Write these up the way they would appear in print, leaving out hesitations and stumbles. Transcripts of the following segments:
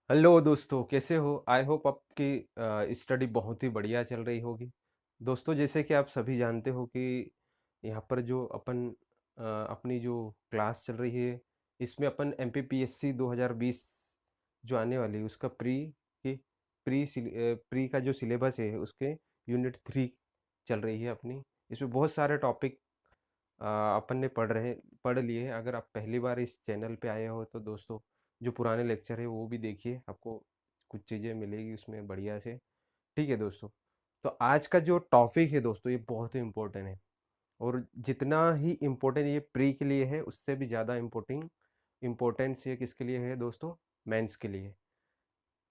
Hello दोस्तों, कैसे हो? आई होप आपकी स्टडी बहुत ही बढ़िया चल रही होगी। दोस्तों, जैसे कि आप सभी जानते हो कि यहाँ पर जो अपनी जो क्लास चल रही है, इसमें अपन एमपीपीएससी 2020 जो आने वाली है उसका की प्री का जो सिलेबस है उसके यूनिट 3 चल रही है अपनी। इसमें बहुत सारे टॉपिक अपन ने पढ़ लिए हैं। अगर आप पहली बार इस चैनल पे आए हो तो दोस्तों, जो पुराने लेक्चर है वो भी देखिए, आपको कुछ चीज़ें मिलेगी उसमें बढ़िया से। ठीक है दोस्तों। तो आज का जो टॉपिक है दोस्तों, ये बहुत ही इम्पोर्टेंट है। और जितना ही इम्पोर्टेंट ये प्री के लिए है, उससे भी ज़्यादा इम्पोर्टेंस ये किसके लिए है दोस्तों? मेंस के लिए।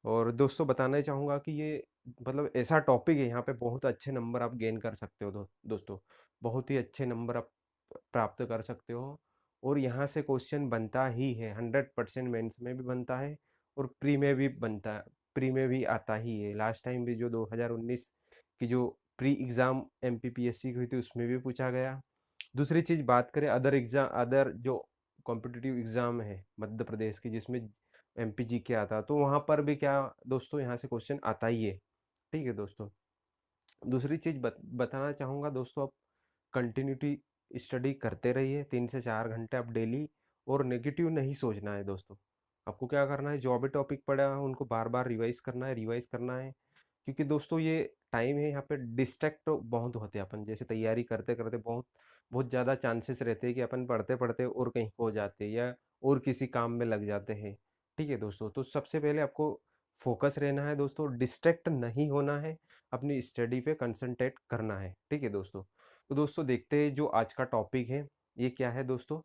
और दोस्तों, बताना चाहूँगा कि ये मतलब ऐसा टॉपिक है, यहाँ पे बहुत अच्छे नंबर आप गेन कर सकते हो दोस्तों। बहुत ही अच्छे नंबर आप प्राप्त कर सकते हो। और यहाँ से क्वेश्चन बनता ही है, 100% मेंस में भी बनता है और प्री में भी बनता है। प्री में भी आता ही है। लास्ट टाइम भी जो 2019 की जो प्री एग्ज़ाम एमपीपीएससी की हुई थी उसमें भी पूछा गया। दूसरी चीज़, बात करें अदर जो कॉम्पिटिटिव एग्ज़ाम है मध्य प्रदेश की, जिसमें एमपीजी के आता, तो वहाँ पर भी क्या दोस्तों, यहाँ से क्वेश्चन आता ही है। ठीक है दोस्तों। दूसरी चीज़ बताना चाहूँगा दोस्तों, आप कंटिन्यूटी स्टडी करते रहिए, 3 से 4 घंटे आप डेली। और नेगेटिव नहीं सोचना है दोस्तों। आपको क्या करना है, जो भी टॉपिक पढ़ा है उनको बार बार रिवाइज करना है। क्योंकि दोस्तों, ये टाइम है, यहाँ पे डिस्ट्रैक्ट बहुत होते हैं अपन। जैसे तैयारी करते करते बहुत बहुत ज़्यादा चांसेस रहते हैं कि अपन पढ़ते पढ़ते और कहीं खो जाते हैं या और किसी काम में लग जाते हैं। ठीक है दोस्तों। तो सबसे पहले आपको फोकस रहना है दोस्तों, डिस्ट्रैक्ट नहीं होना है, अपनी स्टडी पे कंसंट्रेट करना है। ठीक है दोस्तों। तो दोस्तों, देखते हैं जो आज का टॉपिक है ये क्या है दोस्तों।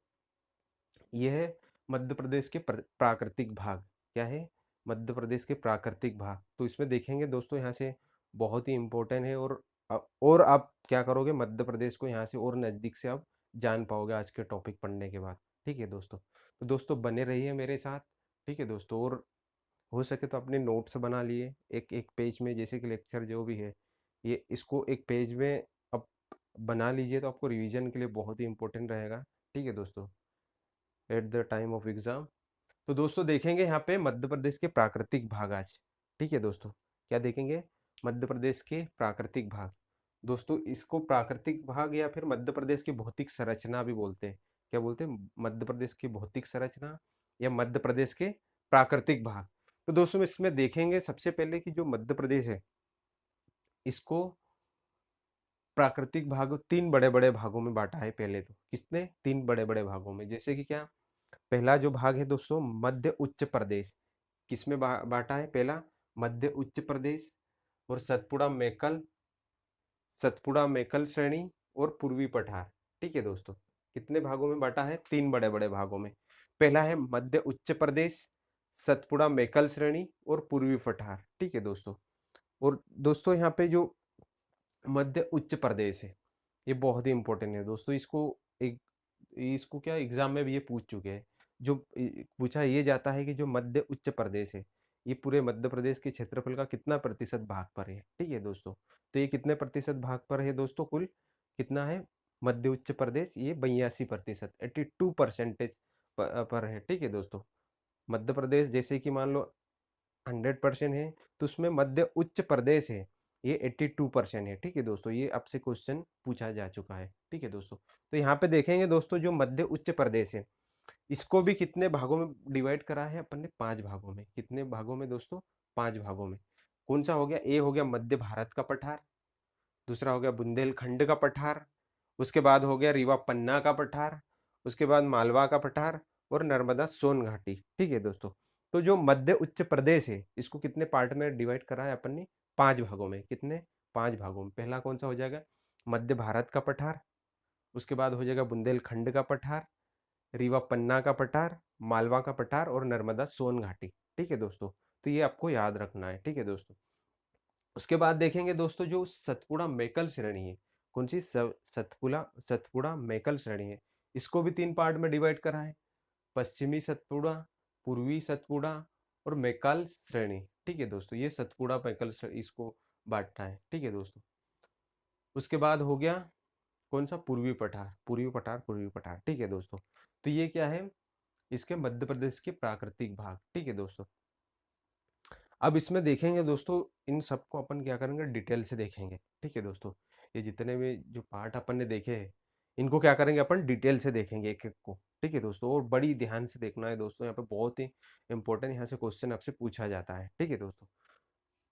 ये है मध्य प्रदेश के प्राकृतिक भाग। क्या है? मध्य प्रदेश के प्राकृतिक भाग। तो इसमें देखेंगे दोस्तों, यहाँ से बहुत ही इम्पोर्टेंट है। और आप क्या करोगे, मध्य प्रदेश को यहाँ से और नज़दीक से आप जान पाओगे आज के टॉपिक पढ़ने के बाद। ठीक है दोस्तों। तो दोस्तों, बने रहिए मेरे साथ। ठीक है दोस्तों। और हो सके तो अपने नोट्स बना लिए, एक एक पेज में, जैसे कि लेक्चर जो भी है ये इसको एक पेज में अब बना लीजिए, तो आपको रिवीजन के लिए बहुत ही इंपॉर्टेंट रहेगा। ठीक है दोस्तों, at the time of exam. तो दोस्तों, देखेंगे यहाँ पे मध्य प्रदेश के प्राकृतिक भाग आज। ठीक है दोस्तों। क्या देखेंगे? मध्य प्रदेश के प्राकृतिक भाग। दोस्तों, इसको प्राकृतिक भाग या फिर मध्य प्रदेश की भौतिक संरचना भी बोलते हैं। क्या बोलते हैं? मध्य प्रदेश की भौतिक संरचना या मध्य प्रदेश के प्राकृतिक भाग। तो दोस्तों, इसमें देखेंगे सबसे पहले कि जो मध्य प्रदेश है, इसको प्राकृतिक भाग 3 बड़े-बड़े भागों में बाँटा है पहले तो। किसने? 3 बड़े-बड़े भागों में। जैसे कि क्या? पहला जो भाग है दोस्तों, मध्य उच्च प्रदेश। किसमें बाँटा है? पहला मध्य उच्च प्रदेश और सतपुड़ा मेकल श्रेणी और पूर्वी पठार। ठीक है दोस्तों। कितने भागों में बाँटा है? 3 बड़े-बड़े भागों में। पहला है मध्य उच्च प्रदेश, सतपुड़ा मेकल श्रेणी और पूर्वी पठार। ठीक है दोस्तों। और दोस्तों, यहाँ पे जो मध्य उच्च प्रदेश है, ये बहुत ही इंपॉर्टेंट है दोस्तों। एक इसको क्या एग्जाम में भी ये पूछ चुके हैं। जो पूछा ये जाता है कि जो मध्य उच्च प्रदेश है, ये पूरे मध्य प्रदेश के क्षेत्रफल का कितना प्रतिशत भाग पर है। ठीक है दोस्तों। तो ये कितने प्रतिशत भाग पर है दोस्तों? कुल कितना है? मध्य उच्च प्रदेश ये 82%, 82% पर है। ठीक है दोस्तों। मध्य प्रदेश जैसे कि मान लो 100% है, तो उसमें मध्य उच्च प्रदेश है, ये 82% है। ठीक है दोस्तों। ये आपसे क्वेश्चन पूछा जा चुका है। ठीक है दोस्तों। तो यहाँ पे देखेंगे दोस्तों, जो मध्य उच्च प्रदेश है, इसको भी कितने भागों में डिवाइड करा है अपन ने? 5 भागों में। कितने भागों में दोस्तों? 5 भागों में। कौन सा हो गया? ए हो गया मध्य भारत का पठार, दूसरा हो गया बुंदेलखंड का पठार, उसके बाद हो गया रीवा पन्ना का पठार, उसके बाद मालवा का पठार और नर्मदा सोन घाटी। ठीक है दोस्तों। तो जो मध्य उच्च प्रदेश है, इसको कितने पार्ट में डिवाइड करा है अपन ने? 5 भागों में। कितने? 5 भागों में। पहला कौन सा हो जाएगा? मध्य भारत का पठार, उसके बाद हो जाएगा बुंदेलखंड का पठार, रीवा पन्ना का पठार, मालवा का पठार और नर्मदा सोन घाटी। ठीक है दोस्तों। तो ये आपको याद रखना है। ठीक है दोस्तों। उसके बाद देखेंगे दोस्तों, जो सतपुड़ा मेकल श्रेणी है, कौन सी? सतपुड़ा मेकल श्रेणी है, इसको भी 3 पार्ट में डिवाइड करा है। पश्चिमी सतपुड़ा, पूर्वी सतपुड़ा और मैकाल श्रेणी। ठीक है दोस्तों। ये सतपुड़ा मैकल इसको बांटना है। ठीक है दोस्तों। उसके बाद हो गया कौन सा? पूर्वी पठार। ठीक है दोस्तों। तो ये क्या है? इसके मध्य प्रदेश के प्राकृतिक भाग। ठीक है दोस्तों। अब इसमें देखेंगे दोस्तों, इन सबको अपन क्या करेंगे, डिटेल से देखेंगे। ठीक है दोस्तों, ये जितने भी जो पार्ट अपन ने देखे हैं, इनको क्या करेंगे, अपन डिटेल से देखेंगे एक एक को। ठीक है दोस्तों, और बड़ी ध्यान से देखना है दोस्तों, यहाँ पे बहुत ही इंपॉर्टेंट यहाँ से क्वेश्चन आपसे पूछा जाता है। ठीक है दोस्तों,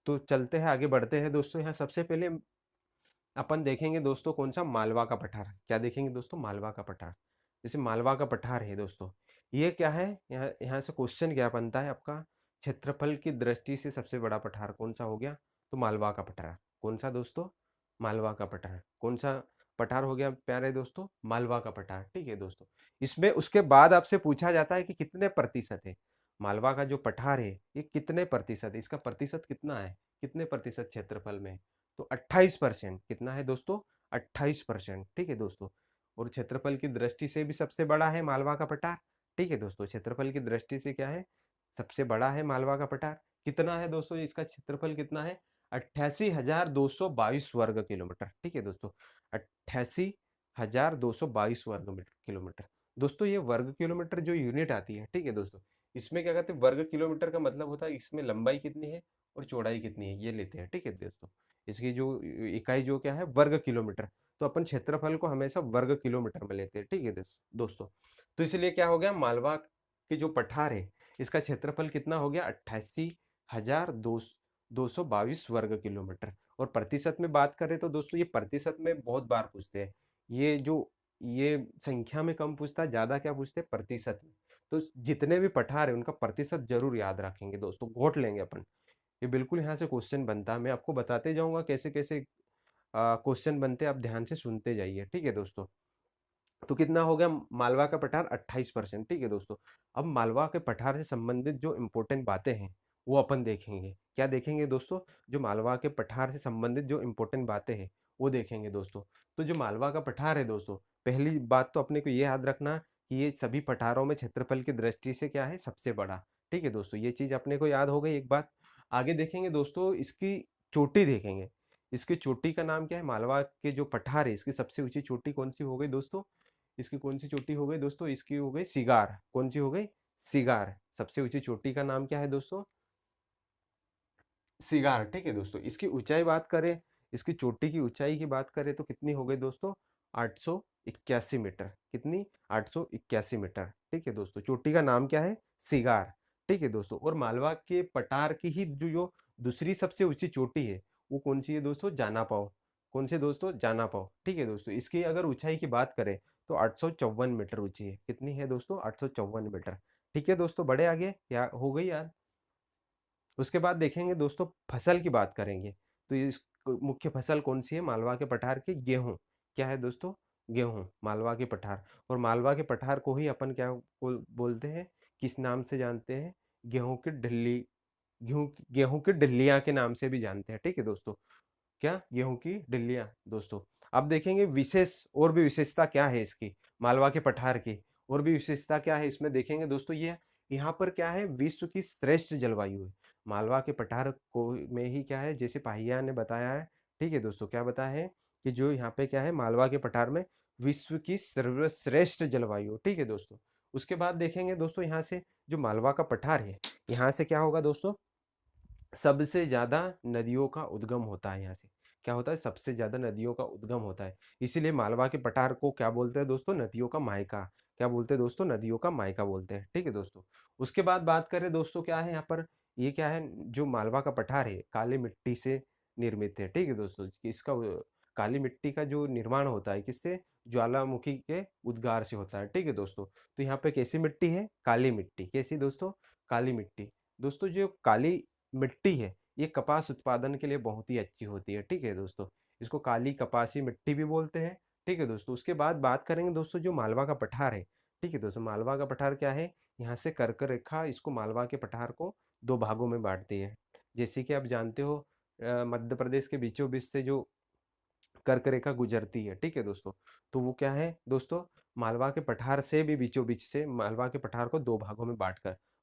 तो चलते हैं आगे बढ़ते हैं दोस्तों। यहाँ सबसे पहले अपन देखेंगे दोस्तों कौन सा, मालवा का पठार। क्या देखेंगे दोस्तों, मालवा का पठार। जैसे मालवा का पठार है दोस्तों, ये क्या है, यहाँ यहाँ से क्वेश्चन क्या बनता है आपका, क्षेत्रफल की दृष्टि से सबसे बड़ा पठार कौन सा हो गया, तो मालवा का पठार। कौन सा दोस्तों, मालवा का पठार। कौन सा पठार हो गया प्यारे दोस्तों, मालवा का पठार। ठीक है दोस्तों, इसमें उसके बाद आपसे पूछा जाता है कि कितने प्रतिशत है मालवा का जो पठार है, ये कितने प्रतिशत है, इसका प्रतिशत कितना है, कितने प्रतिशत क्षेत्रफल में है? तो 28%। कितना है दोस्तों, 28%। ठीक है दोस्तों, और क्षेत्रफल की दृष्टि से भी सबसे बड़ा है मालवा का पठार। ठीक है दोस्तों, क्षेत्रफल की दृष्टि से क्या है, सबसे बड़ा है मालवा का पठार। कितना है दोस्तों, इसका क्षेत्रफल कितना है, 88,222 वर्ग किलोमीटर। ठीक है दोस्तों, 88,222 वर्ग किलोमीटर। दोस्तों ये वर्ग किलोमीटर जो यूनिट आती है, ठीक है दोस्तों, इसमें क्या कहते हैं, वर्ग किलोमीटर का मतलब होता है इसमें लंबाई कितनी है और चौड़ाई कितनी है, ये लेते हैं। ठीक है दोस्तों, इसकी जो इकाई जो क्या है, वर्ग किलोमीटर। तो अपन क्षेत्रफल को हमेशा वर्ग किलोमीटर में लेते हैं। ठीक है दोस्तों, तो इसलिए क्या हो गया, मालवा के जो पठार है, इसका क्षेत्रफल कितना हो गया, 88,222 वर्ग किलोमीटर। और प्रतिशत में बात करें तो दोस्तों, ये प्रतिशत में बहुत बार पूछते हैं। ये जो ये संख्या में कम पूछता है, ज्यादा क्या पूछते हैं, प्रतिशत में। तो जितने भी पठार है उनका प्रतिशत जरूर याद रखेंगे दोस्तों, घोट लेंगे अपन। ये बिल्कुल यहाँ से क्वेश्चन बनता है, मैं आपको बताते जाऊंगा कैसे कैसे क्वेश्चन बनते हैं, आप ध्यान से सुनते जाइए। ठीक है दोस्तों, तो कितना हो गया, मालवा का पठार 28%। ठीक है दोस्तों, अब मालवा के पठार से संबंधित जो इंपॉर्टेंट बातें हैं वो अपन देखेंगे। क्या देखेंगे दोस्तों, जो मालवा के पठार से संबंधित जो इंपॉर्टेंट बातें हैं वो देखेंगे दोस्तों। तो जो मालवा का पठार है दोस्तों, पहली बात तो अपने को ये याद रखना कि ये सभी पठारों में क्षेत्रफल की दृष्टि से क्या है, सबसे बड़ा। ठीक है दोस्तों, ये चीज अपने को याद हो गई एक बात। आगे देखेंगे दोस्तों, इसकी चोटी देखेंगे। इसकी चोटी का नाम क्या है, मालवा के जो पठार है इसकी सबसे ऊंची चोटी कौन सी हो गई दोस्तों, इसकी कौन सी चोटी हो गई दोस्तों, इसकी हो गई सिगार। कौन सी हो गई, सिगार। सबसे ऊंची चोटी का नाम क्या है दोस्तों, सिगार। ठीक है दोस्तों, इसकी ऊंचाई बात करें, इसकी चोटी की ऊंचाई की बात करें तो कितनी हो गई दोस्तों, 881 मीटर। कितनी, 881 मीटर। ठीक है दोस्तों, चोटी का नाम क्या है, सिगार। ठीक है दोस्तों, और मालवा के पठार की ही जो दूसरी सबसे ऊंची चोटी है वो कौन सी है दोस्तों, जाना पाओ। कौन से दोस्तों, जाना पाओ। ठीक है दोस्तों, इसकी अगर ऊंचाई की बात करें तो 854 मीटर ऊंची है। कितनी है दोस्तों, 854 मीटर। ठीक है दोस्तों, बड़े आगे क्या हो गई यार। उसके बाद देखेंगे दोस्तों, फसल की बात करेंगे तो इस मुख्य फसल कौन सी है मालवा के पठार की, गेहूं। क्या है दोस्तों, गेहूं, मालवा के पठार। और मालवा के पठार को ही अपन क्या बोलते हैं, किस नाम से जानते हैं, गेहूं की ढिल्ली, गेहूं गेहूं की ढिल्लियां के नाम से भी जानते हैं। ठीक है दोस्तों, क्या, गेहूं की डिल्लियां दोस्तों। अब देखेंगे विशेष, और भी विशेषता क्या है इसकी, मालवा के पठार की और भी विशेषता क्या है इसमें देखेंगे दोस्तों। ये यहाँ पर क्या है, विश्व की श्रेष्ठ जलवायु है मालवा के पठार को में ही। क्या है, जैसे पाहिया ने बताया है। ठीक है दोस्तों, क्या बताया है कि जो यहाँ पे क्या है, मालवा के पठार में विश्व की सर्वश्रेष्ठ जलवायु। ठीक है दोस्तों, उसके बाद देखेंगे दोस्तों, यहाँ से जो मालवा का पठार है, यहाँ से क्या होगा दोस्तों, सबसे ज्यादा नदियों का उद्गम होता है। यहाँ से क्या होता है, सबसे ज्यादा नदियों का उद्गम होता है। इसीलिए मालवा के पठार को क्या बोलते हैं दोस्तों, नदियों का मायका। क्या बोलते हैं दोस्तों, नदियों का मायका बोलते हैं। ठीक है दोस्तों, उसके बाद बात करें दोस्तों, क्या है यहाँ पर, ये क्या है, जो मालवा का पठार है काली मिट्टी से निर्मित है। ठीक है दोस्तों, इसका काली मिट्टी का जो निर्माण होता है किससे, ज्वालामुखी के उद्गार से होता है। ठीक है दोस्तों, तो यहाँ पे कैसी मिट्टी है, काली मिट्टी। कैसी दोस्तों, काली मिट्टी। दोस्तों जो काली मिट्टी है ये कपास उत्पादन के लिए बहुत ही अच्छी होती है। ठीक है दोस्तों, इसको काली कपासी मिट्टी भी बोलते हैं। ठीक है दोस्तों, उसके बाद बात करेंगे दोस्तों, जो मालवा का पठार है। ठीक है दोस्तों, मालवा का पठार क्या है, यहाँ से कर्क रेखा इसको मालवा के पठार को दो भागों में बांटती है। जैसे कि आप जानते हो, मध्य प्रदेश के बीचों बीच से जो कर्क रेखा गुजरती है। ठीक है दोस्तों, तो वो क्या है दोस्तों, मालवा के पठार से भी बीचों बीच से मालवा के पठार को दो भागों में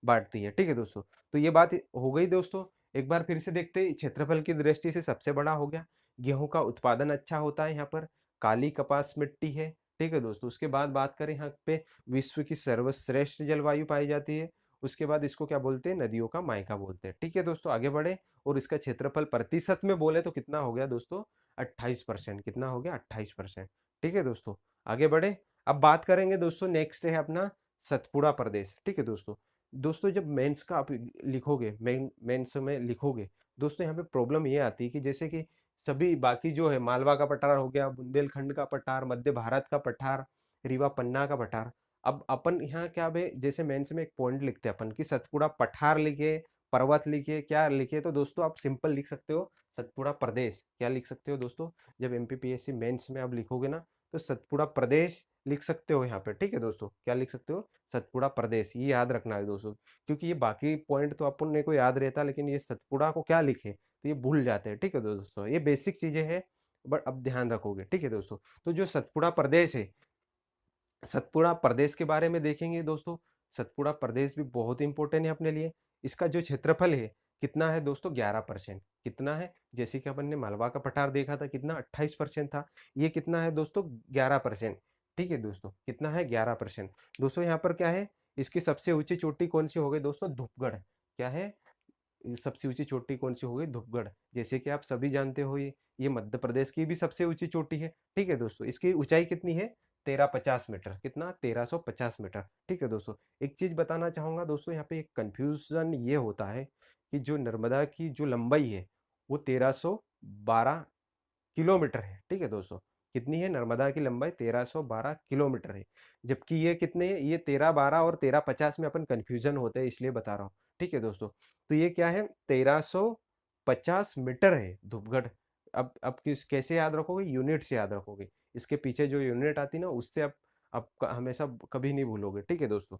बांटती है। ठीक है दोस्तों, तो ये बात हो गई दोस्तों। एक बार फिर से देखते हैं, क्षेत्रफल की दृष्टि से सबसे बड़ा हो गया, गेहूं का उत्पादन अच्छा होता है यहाँ पर, काली कपास मिट्टी है। ठीक है दोस्तों, उसके बाद बात करें यहाँ पे, विश्व की सर्वश्रेष्ठ जलवायु पाई जाती है, उसके बाद इसको क्या बोलते हैं, नदियों का मायका बोलते हैं। ठीक है दोस्तों, आगे बढ़े। और इसका क्षेत्रफल प्रतिशत में बोले तो कितना हो गया दोस्तों, 28%। कितना हो गया, 28%। ठीक है दोस्तों, आगे बढ़े। अब बात करेंगे दोस्तों, नेक्स्ट है अपना सतपुड़ा प्रदेश। ठीक है दोस्तों, दोस्तों जब मेंस का आप लिखोगे, मेंस में लिखोगे दोस्तों, यहाँ पे प्रॉब्लम ये आती है कि जैसे कि सभी बाकी जो है, मालवा का पठार हो गया, बुंदेलखंड का पठार, मध्य भारत का पठार, रीवा पन्ना का पठार। अब अपन यहाँ क्या भाई, जैसे मेंस में एक पॉइंट लिखते हैं अपन कि सतपुड़ा पठार लिखे, पर्वत लिखे, क्या लिखे, तो दोस्तों आप सिंपल लिख सकते हो सतपुड़ा प्रदेश। क्या लिख सकते हो दोस्तों, जब एमपीपीएससी मेंस में आप लिखोगे ना, तो सतपुड़ा प्रदेश लिख सकते हो यहाँ पे। ठीक है दोस्तों, क्या लिख सकते हो, सतपुड़ा प्रदेश। ये याद रखना है दोस्तों, क्योंकि ये बाकी पॉइंट तो अपन को याद रहता है, लेकिन ये सतपुड़ा को क्या लिखे तो ये भूल जाते हैं। ठीक है दोस्तों, ये बेसिक चीजें हैं, बट अब ध्यान रखोगे। ठीक है दोस्तों, तो जो सतपुड़ा प्रदेश है, सतपुड़ा प्रदेश के बारे में देखेंगे दोस्तों। सतपुड़ा प्रदेश भी बहुत इंपॉर्टेंट है अपने लिए। इसका जो क्षेत्रफल है कितना है दोस्तों, 11%। कितना है, जैसे कि अपन ने मालवा का पठार देखा था कितना, 28% था। ये कितना है दोस्तों, 11%। ठीक है दोस्तों, कितना है, 11%। दोस्तों यहाँ पर क्या है, इसकी सबसे ऊंची चोटी कौन सी हो गई दोस्तों, धूपगढ़। क्या है, सबसे ऊंची चोटी कौन सी हो गई, धूपगढ़। जैसे कि आप सभी जानते हो, ये मध्य प्रदेश की भी सबसे ऊंची चोटी है। ठीक है दोस्तों, इसकी ऊंचाई कितनी है, 1350 मीटर। कितना, 1350 मीटर। ठीक है दोस्तों, एक चीज बताना चाहूंगा दोस्तों, यहाँ पे एक कंफ्यूजन ये होता है कि जो नर्मदा की जो लंबाई है वो 1312 किलोमीटर है। ठीक है दोस्तों, कितनी है, नर्मदा की लंबाई 1312 किलोमीटर है। जबकि ये कितने है, ये 1312 और 1350 में अपन कंफ्यूजन होते हैं, इसलिए बता रहा हूँ। ठीक है दोस्तों, तो ये क्या है, 1350 मीटर है धूपगढ़। अब किस कैसे याद रखोगे, यूनिट से याद रखोगे। इसके पीछे जो यूनिट आती है ना, उससे आप हमेशा कभी नहीं भूलोगे। ठीक है दोस्तों,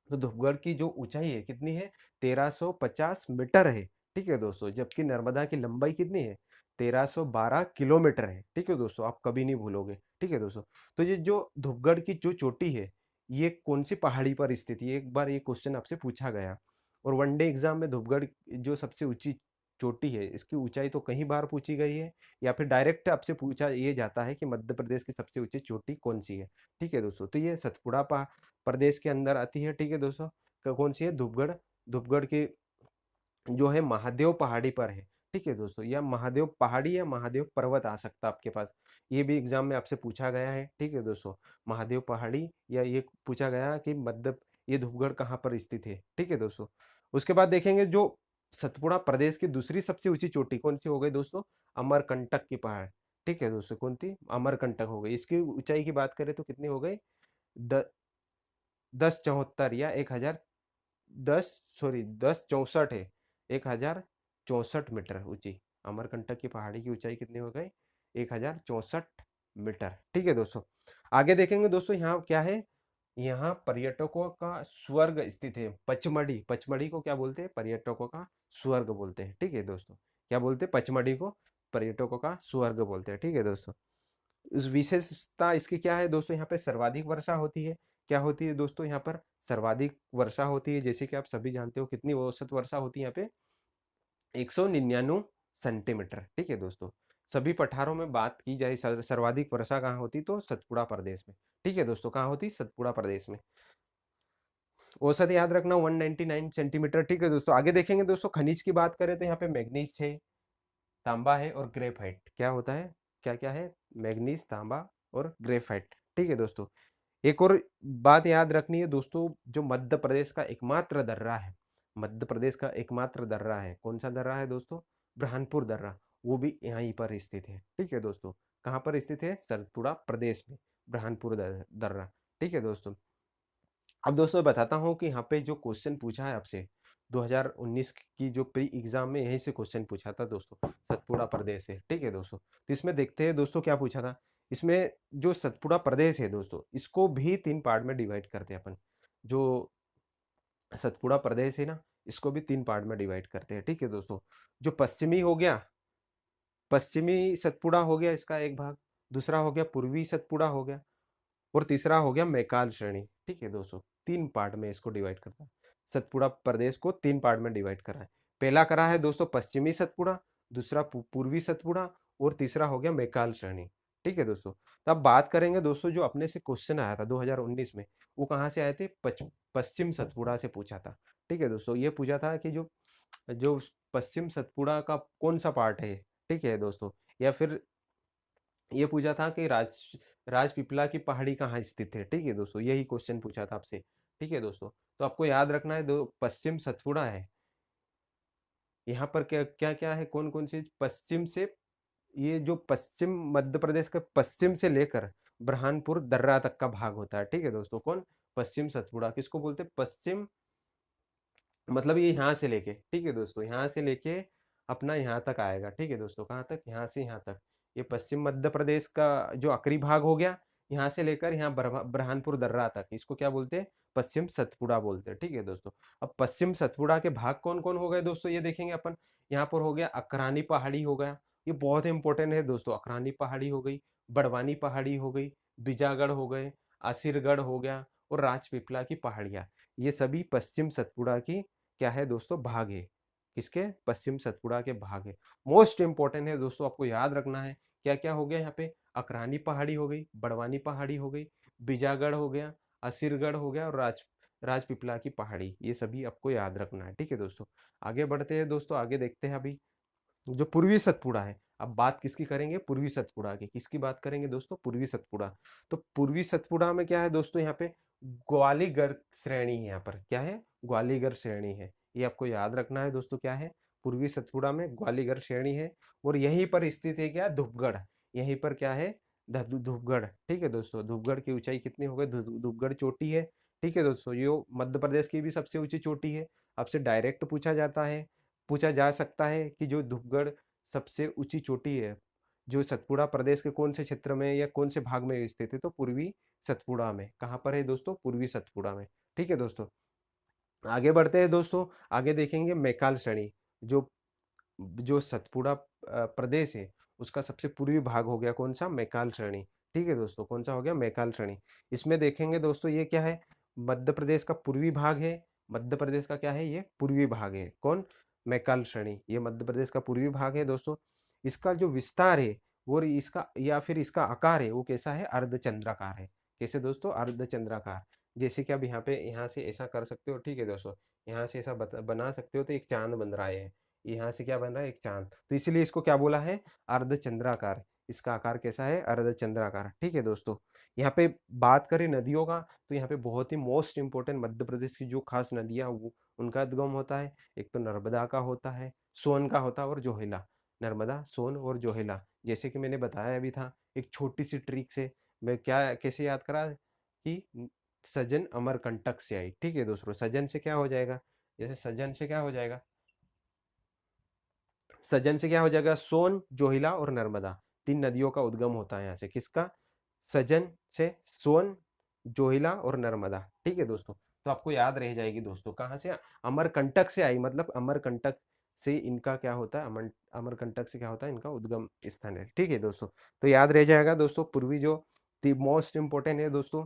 तो धूपगढ़ की जो ऊंचाई है कितनी है, 1350 मीटर है। ठीक है दोस्तों, जबकि नर्मदा की लंबाई कितनी है, 1312 किलोमीटर है। ठीक है दोस्तों, आप कभी नहीं भूलोगे। ठीक है दोस्तों, तो ये जो धूपगढ़ की जो चोटी है, ये कौन सी पहाड़ी पर स्थित है, एक बार ये क्वेश्चन आपसे पूछा गया। और वनडे एग्जाम में धूपगढ़ जो सबसे ऊंची चोटी है, इसकी ऊंचाई तो कई बार पूछी गई है, या फिर डायरेक्ट आपसे पूछा ये जाता है कि मध्य प्रदेश की सबसे ऊंची चोटी कौन सी है। ठीक है दोस्तों, तो ये सतपुड़ा प्रदेश के अंदर आती है। ठीक है दोस्तों, कौन सी है, धूपगढ़। धूपगढ़ की जो है महादेव पहाड़ी पर है। ठीक है दोस्तों, या महादेव पहाड़ी या महादेव पर्वत आ सकता है आपके पास, ये भी एग्जाम में आपसे पूछा गया है। ठीक है दोस्तों, महादेव पहाड़ी, या ये पूछा गया कि मध्य, ये धूपगढ़ कहाँ पर स्थित है। ठीक है दोस्तों, उसके बाद देखेंगे जो सतपुड़ा प्रदेश की दूसरी सबसे ऊंची चोटी कौन सी हो गई दोस्तों, अमरकंटक की पहाड़। ठीक है दोस्तों, कौन थी, अमरकंटक हो गई। इसकी ऊंचाई की बात करें तो कितनी हो गई, 1074 या 1000, 1064 है, 1064 मीटर ऊंची। अमरकंटक की पहाड़ी की ऊंचाई कितनी हो गई, 1064 मीटर। ठीक है दोस्तों, आगे देखेंगे दोस्तों, यहाँ क्या है, यहाँ पर्यटकों का स्वर्ग स्थित है, पचमढ़ी। पचमढ़ी को क्या बोलते हैं, पर्यटकों का स्वर्ग बोलते हैं। ठीक है दोस्तों, क्या बोलते हैं, पचमढ़ी को पर्यटकों का स्वर्ग बोलते हैं। ठीक है दोस्तों, इस विशेषता इसकी क्या है दोस्तों, यहाँ पे सर्वाधिक वर्षा होती है। क्या होती है दोस्तों, यहाँ पर सर्वाधिक वर्षा होती है। जैसे कि आप सभी जानते हो कितनी औसत वर्षा होती है यहाँ पे, 199 सेंटीमीटर। ठीक है दोस्तों, सभी पठारों में बात की जाए सर्वाधिक वर्षा कहाँ होती, तो सतपुड़ा प्रदेश में। ठीक है दोस्तों, कहाँ होती, सतपुड़ा प्रदेश में। औसत याद रखना 199 सेंटीमीटर। ठीक है दोस्तों, आगे देखेंगे दोस्तों, खनिज की बात करें तो यहाँ पे मैग्नीज है, तांबा है और ग्रेफाइट। क्या होता है, क्या क्या है, मैग्नीज, तांबा और ग्रेफाइट। ठीक है दोस्तों, एक और बात याद रखनी है दोस्तों, जो मध्य प्रदेश का एकमात्र दर्रा है, मध्य प्रदेश का एकमात्र दर्रा है, कौन सा दर्रा है दोस्तों, ब्रह्मपुर दर्रा, वो भी यहीं पर स्थित है। ठीक है दोस्तों, कहाँ पर स्थित है, सतपुड़ा प्रदेश में, ब्रह्मपुर दर्रा। ठीक है दोस्तों, अब दोस्तों बताता हूँ कि यहाँ पे जो क्वेश्चन पूछा है आपसे, 2019 की जो प्री एग्जाम में यहीं से क्वेश्चन पूछा था दोस्तों, सतपुड़ा प्रदेश से। ठीक है दोस्तों, तो इसमें देखते हैं दोस्तों क्या पूछा था। इसमें जो सतपुड़ा प्रदेश है दोस्तों, इसको भी 3 पार्ट में डिवाइड करते हैं अपन। जो सतपुड़ा प्रदेश है ना, इसको भी 3 पार्ट में डिवाइड करते हैं। ठीक है दोस्तों, जो पश्चिमी हो गया, पश्चिमी सतपुड़ा हो गया इसका एक भाग, दूसरा हो गया पूर्वी सतपुड़ा हो गया, और तीसरा हो गया मैकाल श्रेणी। ठीक है दोस्तों, 3 पार्ट में इसको डिवाइड करता है, सतपुड़ा प्रदेश को 3 पार्ट में डिवाइड करा है। पहला करा है दोस्तों पश्चिमी सतपुड़ा, दूसरा पूर्वी सतपुड़ा, और तीसरा हो गया मैकाल श्रेणी। ठीक है दोस्तों। तो अब बात करेंगे दोस्तों, जो अपने से क्वेश्चन आया था 2019 में, वो कहाँ से आए थे? पश्चिम सतपुड़ा से पूछा था। ठीक है दोस्तों, ये पूछा था कि जो जो पश्चिम सतपुड़ा का कौन सा पार्ट है, ठीक है दोस्तों। या फिर ये पूछा था कि राजपीपला की पहाड़ी कहाँ स्थित है। ठीक है दोस्तों, यही क्वेश्चन पूछा था आपसे। ठीक है दोस्तों, तो आपको याद रखना है, दो पश्चिम सतपुड़ा है। यहाँ पर क्या क्या क्या है, कौन कौन सी पश्चिम से, ये जो पश्चिम मध्य प्रदेश के पश्चिम से लेकर बुरहानपुर दर्रा तक का भाग होता है। ठीक है दोस्तों, कौन? पश्चिम सतपुड़ा किसको बोलते हैं? पश्चिम मतलब ये यहाँ से लेके, ठीक है दोस्तों, यहाँ से लेके अपना यहाँ तक आएगा। ठीक है दोस्तों, कहाँ तक? यहाँ से यहाँ तक। ये पश्चिम मध्य प्रदेश का जो आखिरी भाग हो गया, यहाँ से लेकर यहाँ बुरहानपुर दर्रा तक, इसको क्या बोलते हैं? पश्चिम सतपुड़ा बोलते हैं। ठीक है दोस्तों, अब पश्चिम सतपुड़ा के भाग कौन कौन हो गए दोस्तों, ये देखेंगे अपन। यहाँ पर हो गया अकरानी पहाड़ी हो गया, ये बहुत इंपॉर्टेंट है दोस्तों। अकरानी पहाड़ी हो गई, बड़वानी पहाड़ी हो गई, बीजागढ़ हो गए, आसिरगढ़ हो गया, और राजपीपला की पहाड़ियाँ, ये सभी पश्चिम सतपुड़ा की क्या है दोस्तों? भाग है। किसके? पश्चिम सतपुड़ा के भाग है। मोस्ट इंपॉर्टेंट है दोस्तों, आपको याद रखना है। क्या क्या हो गया यहाँ पे? अकरानी पहाड़ी हो गई, बड़वानी पहाड़ी हो गई, बीजागढ़ हो गया, असीरगढ़ हो गया, और राजपीपला की पहाड़ी, ये सभी आपको याद रखना है। ठीक है दोस्तों, आगे बढ़ते हैं दोस्तों, आगे देखते हैं अभी जो पूर्वी सतपुड़ा है। अब बात किसकी करेंगे? पूर्वी सतपुड़ा की। किसकी बात करेंगे दोस्तों? पूर्वी सतपुड़ा। तो पूर्वी सतपुड़ा में क्या है दोस्तों? यहाँ पे ग्वालीगर श्रेणी है। यहाँ पर क्या है? ग्वालीगर श्रेणी है, ये आपको याद रखना है दोस्तों। क्या है? पूर्वी सतपुड़ा में ग्वालीगर श्रेणी है, और यहीं पर स्थित है क्या? धूपगढ़। यहीं पर क्या है? धूपगढ़। ठीक है दोस्तों, धूपगढ़ की ऊंचाई कितनी हो गई? धूपगढ़ चोटी है। ठीक है दोस्तों, ये मध्य प्रदेश की भी सबसे ऊंची चोटी है। आपसे डायरेक्ट पूछा जा सकता है कि जो धूपगढ़ सबसे ऊंची चोटी है, जो सतपुड़ा प्रदेश के कौन से क्षेत्र में या कौन से भाग में स्थित है? तो पूर्वी सतपुड़ा में। कहाँ पर है दोस्तों? पूर्वी सतपुड़ा में। ठीक है दोस्तों, आगे बढ़ते हैं दोस्तों। आगे देखेंगे मैकाल श्रेणी। जो जो सतपुड़ा प्रदेश है, उसका सबसे पूर्वी भाग हो गया कौन सा? मैकाल श्रेणी। ठीक है दोस्तों, कौन सा हो गया? मैकाल श्रेणी। इसमें देखेंगे दोस्तों, ये क्या है? मध्य प्रदेश का पूर्वी भाग है। मध्य प्रदेश का क्या है? ये पूर्वी भाग है। कौन? मैकाल श्रेणी, ये मध्य प्रदेश का पूर्वी भाग है दोस्तों। इसका जो विस्तार है, वो इसका या फिर इसका आकार है, वो कैसा है? अर्धचंद्राकार है। कैसे दोस्तों? अर्धचंद्राकार। जैसे कि आप यहाँ पे, यहाँ से ऐसा कर सकते हो। ठीक है दोस्तों, यहाँ से ऐसा बना सकते हो, तो एक चांद बन रहा है। यहाँ से क्या बन रहा है? एक चांद। तो इसीलिए इसको क्या बोला है? अर्धचंद्राकार। इसका आकार कैसा है? अर्धचंद्राकार। ठीक है दोस्तों, यहाँ पे बात करें नदियों का, तो यहाँ पे बहुत ही मोस्ट इंपोर्टेंट मध्य प्रदेश की जो खास नदियाँ, वो उनका उद्गम होता है। एक तो नर्मदा का होता है, सोन का होता है, और जोहिला। नर्मदा, सोन और जोहिला। जैसे कि मैंने बताया अभी था, एक छोटी सी ट्रिक से मैं क्या कैसे याद करा कि सजन अमरकंटक से आई। ठीक है दोस्तों, सजन से क्या हो जाएगा? जैसे सजन से क्या हो जाएगा? सजन से क्या हो जाएगा? सोन, जोहिला और नर्मदा, तीन नदियों का उद्गम होता है यहाँ से। किसका? सजन से सोन, जोहिला और नर्मदा। ठीक है दोस्तों, तो आपको याद रह जाएगी दोस्तों। कहाँ से? अमरकंटक से आई, मतलब अमरकंटक से इनका क्या होता है? अमरकंटक से क्या होता है? इनका उद्गम स्थान है। ठीक है दोस्तों, तो याद रह जाएगा दोस्तों। पूर्वी जो मोस्ट इंपोर्टेंट है दोस्तों,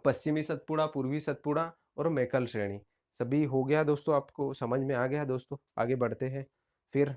पश्चिमी सतपुड़ा, पूर्वी सतपुड़ा और मैकल श्रेणी, सभी हो गया दोस्तों। आपको समझ में आ गया दोस्तों। आगे बढ़ते हैं फिर।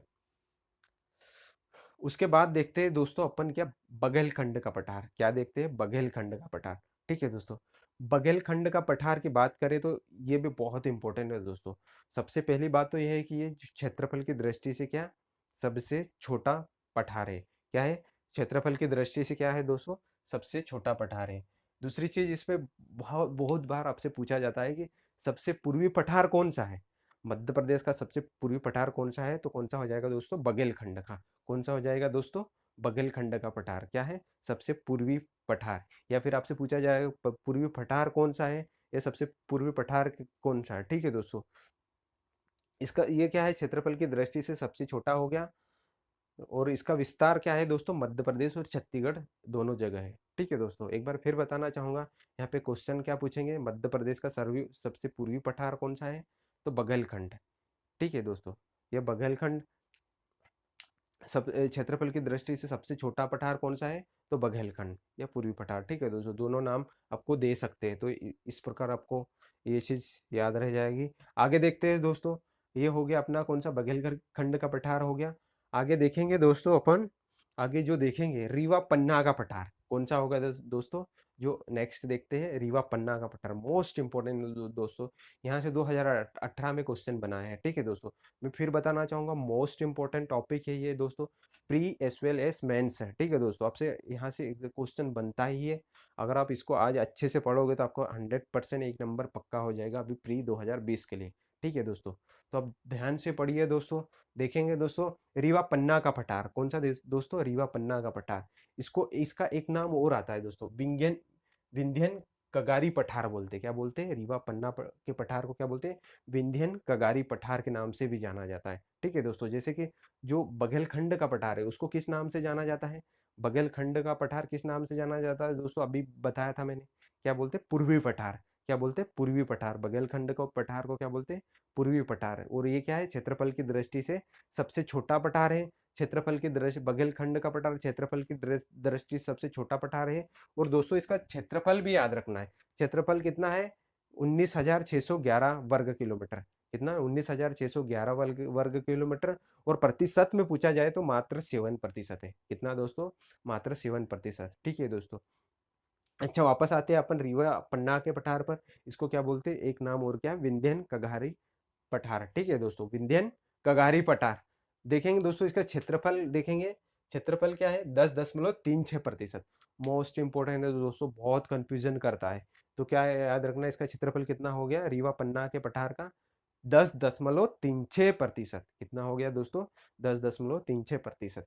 उसके बाद देखते हैं दोस्तों अपन क्या? बघेलखंड का पठार। क्या देखते हैं? बघेलखंड का पठार। ठीक है दोस्तों, बघेलखंड का पठार की बात करें तो ये भी बहुत इंपॉर्टेंट है दोस्तों। सबसे पहली बात तो यह है कि ये क्षेत्रफल की दृष्टि से क्या? सबसे छोटा पठार है। क्या है? क्षेत्रफल की दृष्टि से क्या है दोस्तों? सबसे छोटा पठार है। दूसरी चीज, इसमें बहुत बहुत बार आपसे पूछा जाता है कि सबसे पूर्वी पठार कौन सा है? मध्य प्रदेश का सबसे पूर्वी पठार कौन सा है? तो कौन सा हो जाएगा दोस्तों? बघेलखंड का। कौन सा हो जाएगा दोस्तों? बघेलखंड का पठार क्या है? सबसे पूर्वी पठार। या फिर आपसे पूछा जाएगा पूर्वी पठार कौन सा है, या सबसे पूर्वी पठार कौन सा है? ठीक है दोस्तों, इसका ये क्या है? क्षेत्रफल की दृष्टि से सबसे छोटा हो गया, और इसका विस्तार क्या है दोस्तों? मध्य प्रदेश और छत्तीसगढ़ दोनों जगह है। ठीक है दोस्तों, एक बार फिर बताना चाहूंगा, यहाँ पे क्वेश्चन क्या पूछेंगे? मध्य प्रदेश का सर्वी सबसे पूर्वी पठार कौन सा है? तो बघेलखंड। ठीक है दोस्तों, ये बघेलखंड। सब क्षेत्रफल की दृष्टि से सबसे छोटा पठार कौन सा है? तो बघेलखंड या पूर्वी पठार। ठीक है दोस्तों, दोनों नाम आपको दे सकते हैं, तो इस प्रकार आपको ये चीज याद रह जाएगी। आगे देखते हैं दोस्तों, ये हो गया अपना कौन सा? बघेलखंड का पठार हो गया। आगे देखेंगे दोस्तों अपन आगे जो देखेंगे रीवा पन्ना का पठार कौन सा होगा दोस्तों। जो नेक्स्ट देखते हैं रीवा पन्ना का पठार, मोस्ट इंपोर्टेंट दोस्तों। यहाँ से 2018 में क्वेश्चन बना है, ठीक है दोस्तों। मैं फिर बताना चाहूंगा मोस्ट इंपोर्टेंट टॉपिक है ये दोस्तों, pre as well as mains है, ठीक है दोस्तों। आपसे यहाँ से क्वेश्चन बनता ही है। अगर आप इसको आज अच्छे से पढ़ोगे तो आपको 100% एक नंबर पक्का हो जाएगा अभी प्री 2020 के लिए, ठीक है दोस्तों। तो अब ध्यान से पढ़िए दोस्तों। देखेंगे दोस्तों रीवा पन्ना का पठार कौन सा दोस्तों, रीवा पन्ना का पठार। इसको इसका एक नाम और आता है दोस्तों, विंध्यन कगारी पठार बोलते हैं। क्या बोलते हैं, रीवा पन्ना के पठार को क्या बोलते हैं, विंध्यन कगारी पठार के नाम से भी जाना जाता है, ठीक है दोस्तों। जैसे कि जो बघेलखंड का पठार है उसको किस नाम से जाना जाता है, बघेलखंड का पठार किस नाम से जाना जाता है दोस्तों, अभी बताया था मैंने। क्या बोलते हैं, पूर्वी पठार। क्या बोलते हैं, पूर्वी पठार। बघेलखंड को पठार को क्या बोलते हैं, पूर्वी पठार। और ये क्या है, क्षेत्रफल की दृष्टि से सबसे छोटा पठार है। क्षेत्रफल की दृष्टि, बघेलखंड का पठार क्षेत्रफल की दृष्टि से सबसे छोटा पठार है। और दोस्तों इसका क्षेत्रफल भी याद रखना है। क्षेत्रफल कितना है, 19,611 वर्ग किलोमीटर। कितना, 19,611 वर्ग किलोमीटर। और प्रतिशत में पूछा जाए तो मात्र 7% है। कितना दोस्तों, मात्र 7%, ठीक है दोस्तों। अच्छा, वापस आते हैं अपन रीवा पन्ना के पठार पर। इसको क्या बोलते हैं, एक नाम और क्या है, विंध्यन कगारी पठार, ठीक है दोस्तों, विंध्यन कगारी पठार। देखेंगे दोस्तों इसका क्षेत्रफल देखेंगे, क्षेत्रफल क्या है, 10.36%। मोस्ट इंपोर्टेंट है दोस्तों, बहुत कंफ्यूजन करता है। तो क्या याद रखना, इसका क्षेत्रफल कितना हो गया रीवा पन्ना के पठार का, 10.36%। कितना हो गया दोस्तों, 10.36%।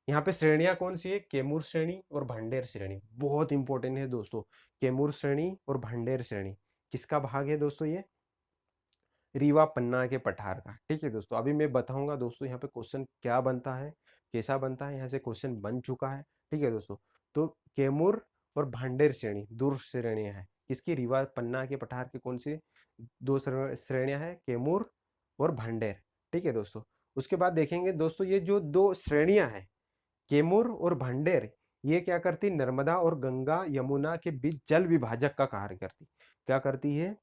यहाँ पे श्रेणियां कौन सी है, केमूर श्रेणी और भांडेर श्रेणी, बहुत इंपॉर्टेंट है दोस्तों। केमूर श्रेणी और भांडेर श्रेणी किसका भाग है दोस्तों, ये रीवा पन्ना के पठार का, ठीक है दोस्तों। अभी मैं बताऊंगा दोस्तों यहाँ पे क्वेश्चन क्या बनता है, कैसा बनता है। यहाँ से क्वेश्चन बन चुका है, ठीक है दोस्तों। तो केमूर और भांडेर श्रेणी दो श्रेणियां हैं किसकी, रीवा पन्ना के पठार के कौन सी दो श्रेणियां हैं, केमूर और भांडेर, ठीक है दोस्तों। उसके बाद देखेंगे दोस्तों ये जो दो श्रेणियां हैं केमूर और भांडेर, ये क्या करती, नर्मदा और गंगा यमुना के बीच जल विभाजक का कार्य करती। क्या करती है,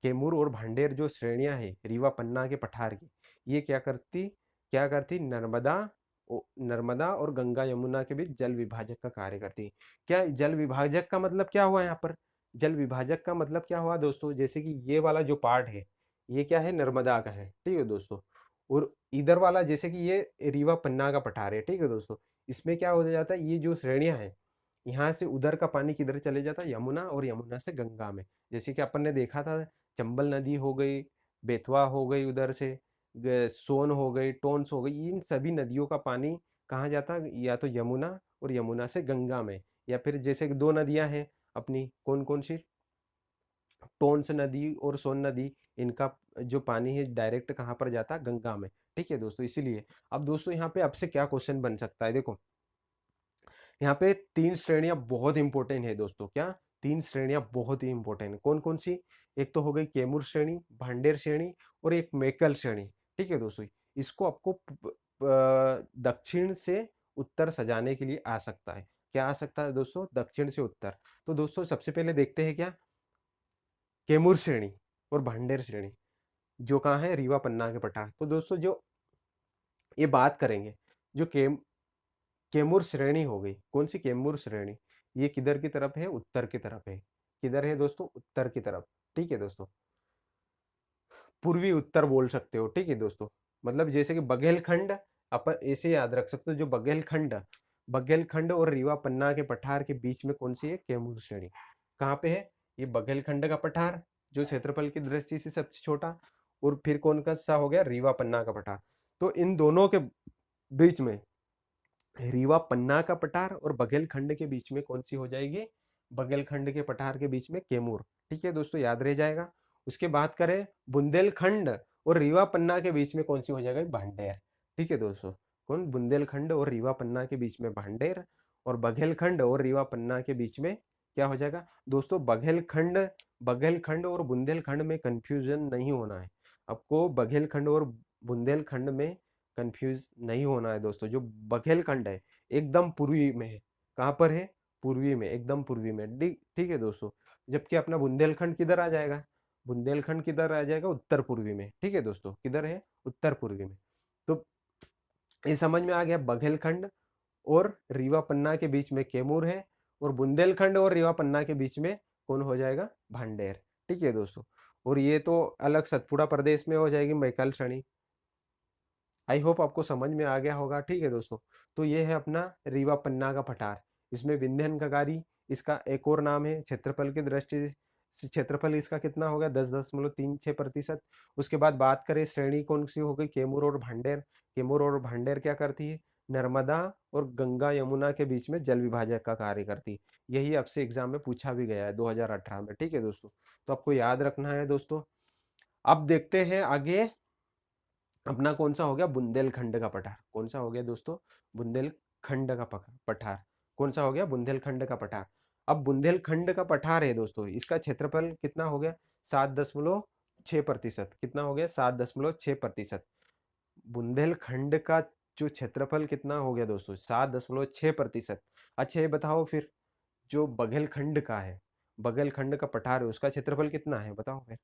केमूर और भांडेर जो श्रेणियां हैं रीवा पन्ना के पठार की, ये क्या करती नर्मदा और गंगा यमुना के बीच जल विभाजक का कार्य करती है। क्या जल विभाजक का मतलब क्या हुआ यहाँ पर, जल विभाजक का मतलब क्या हुआ दोस्तों, जैसे कि ये वाला जो पार्ट है ये क्या है, नर्मदा का है, ठीक है दोस्तों। और इधर वाला जैसे कि ये रीवा पन्ना का पठार है, ठीक है दोस्तों। इसमें क्या हो जाता है, ये जो श्रेणियां हैं यहाँ से उधर का पानी किधर चले जाता है, यमुना, और यमुना से गंगा में। जैसे कि अपन ने देखा था चंबल नदी हो गई, बेतवा हो गई, उधर से सोन हो गई, टोन्स हो गई, इन सभी नदियों का पानी कहाँ जाता है, या तो यमुना और यमुना से गंगा में। या फिर जैसे कि दो नदियां हैं अपनी, कौन कौन सी, टोन्स नदी और सोन नदी, इनका जो पानी है डायरेक्ट कहाँ पर जाता है, गंगा में, ठीक है दोस्तों। इसीलिए अब दोस्तों यहाँ पे आपसे क्या क्वेश्चन बन सकता है, देखो यहाँ पे तीन श्रेणियां बहुत इंपॉर्टेंट है दोस्तों। क्या, तीन श्रेणियां बहुत ही इंपॉर्टेंट है, कौन कौन सी, एक तो हो गई केमूर श्रेणी, भांडेर श्रेणी और एक मेकल श्रेणी, ठीक है दोस्तों। इसको आपको दक्षिण से उत्तर सजाने के लिए आ सकता है। क्या आ सकता है दोस्तों, दक्षिण से उत्तर। तो दोस्तों सबसे पहले देखते हैं क्या, केमूर श्रेणी और भांडेर श्रेणी जो कहाँ है, रीवा पन्ना के पठार। तो दोस्तों जो ये बात करेंगे, जो कैमूर श्रेणी हो गई, कौन सी कैमूर श्रेणी, ये किधर की तरफ है, उत्तर की तरफ है। किधर है दोस्तों, उत्तर की तरफ, ठीक है दोस्तों। पूर्वी उत्तर बोल सकते हो, ठीक है दोस्तों। मतलब जैसे कि बघेलखंड, अपन ऐसे याद रख सकते हो, जो बघेलखंड और रीवा पन्ना के पठार के बीच में कौन सी है, कैमूर श्रेणी। कहाँ पे है, ये बघेलखंड का पठार जो क्षेत्रफल की दृष्टि से सबसे छोटा, और फिर कौन का सा हो गया, रीवा पन्ना का पठार। तो इन दोनों के बीच में रीवा पन्ना का पठार और बघेलखंड के बीच में कौन सी हो जाएगी, बघेलखंड के पठार के बीच में कैमूर, ठीक है दोस्तों, याद रह जाएगा। उसके बात करें बुंदेलखंड और रीवा पन्ना के बीच में कौन सी हो जाएगा, भांडेर, ठीक है दोस्तों। कौन, बुंदेलखंड और रीवा पन्ना के बीच में भांडेर, और बघेलखंड और रीवा पन्ना के बीच में क्या हो जाएगा दोस्तों, बघेलखंड। बघेलखंड और बुंदेलखंड में कंफ्यूजन नहीं होना है आपको, बघेलखंड और बुंदेलखंड में कंफ्यूज नहीं होना है दोस्तों। जो बघेलखंड है एकदम पूर्वी में है, कहाँ पर है, पूर्वी में, एकदम पूर्वी में, ठीक है दोस्तों। जबकि अपना बुंदेलखंड किधर आ जाएगा, बुंदेलखंड किधर आ जाएगा, उत्तर पूर्वी में, ठीक है दोस्तों, किधर है, उत्तर पूर्वी में। तो ये समझ में आ गया, बघेलखंड और रीवा पन्ना के बीच में कैमूर है, और बुंदेलखंड और रीवा पन्ना के बीच में कौन हो जाएगा, भांडेर। ठीक है दोस्तों, और ये तो अलग सतपुड़ा प्रदेश में हो जाएगी मैकल श्रेणी। आई होप आपको समझ में आ गया होगा। ठीक है दोस्तों, तो ये है अपना रीवा पन्ना का पठार। इसमें विंध्यन कगारी इसका एक और नाम है। क्षेत्रफल की दृष्टि से क्षेत्रफल इसका कितना हो गया, 10.36%। उसके बाद बात करें श्रेणी कौन सी हो गई, कैमूर और भांडेर। कैमूर और भांडेर क्या करती है, नर्मदा और गंगा यमुना के बीच में जल विभाजक का कार्य करती है। यही आपसे एग्जाम में पूछा भी गया है 2018 में। ठीक है दोस्तों, तो आपको याद रखना है दोस्तों। अब देखते हैं आगे अपना कौन सा हो गया, बुंदेलखंड का पठार। कौन सा हो गया दोस्तों, बुंदेलखंड का पठार। कौन सा हो गया, बुंदेलखंड का पठार। अब बुंदेलखंड का पठार है दोस्तों, इसका क्षेत्रफल कितना हो गया, 7.6%। कितना हो गया, 7.6%। बुंदेलखंड का जो क्षेत्रफल कितना हो गया दोस्तों, 7.6%। अच्छा ये बताओ फिर, जो बघेलखंड का है, बघेलखंड का पठार है, उसका क्षेत्रफल कितना है बताओ फिर,